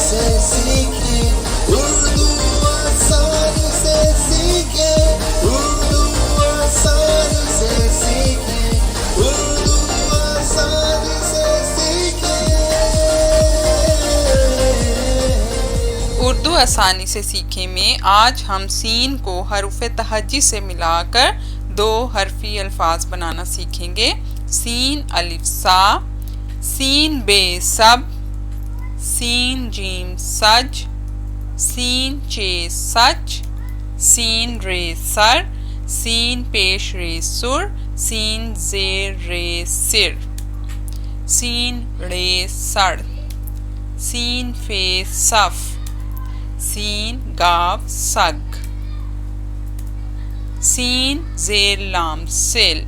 سے سیکھیں، اردو آسانی سے سیکھیں، اردو آسانی سے سیکھیں، اردو آسانی سے سیکھیں۔ اردو آسانی سے سیکھیں میں آج ہم سین کو حروف تہجی سے ملا کر 2 حرفی الفاظ بنانا سیکھیں گے۔ سین الف سا، سین بے سب، سین جیم سج، سین چے سچ، سین رے سر، سین پیش رے سر، سین زیر رے سر، سین رے سڑ، سین فے صف، سین گاو سگ، سین زیر لام سل،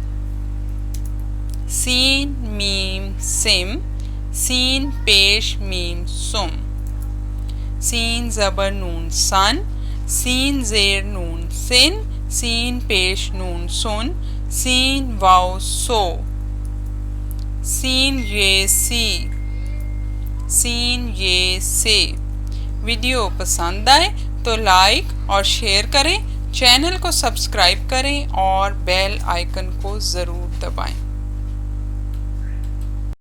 سین میم سم، سین پیش میم سم، سین زبر نون سن، سین زیر نون سن، سین پیش نون سن، سین واو سو، سین یہ سی، سین یہ سے۔ ویڈیو پسند آئے تو لائک اور شیئر کریں، چینل کو سبسکرائب کریں اور بیل آئیکن کو ضرور دبائیں۔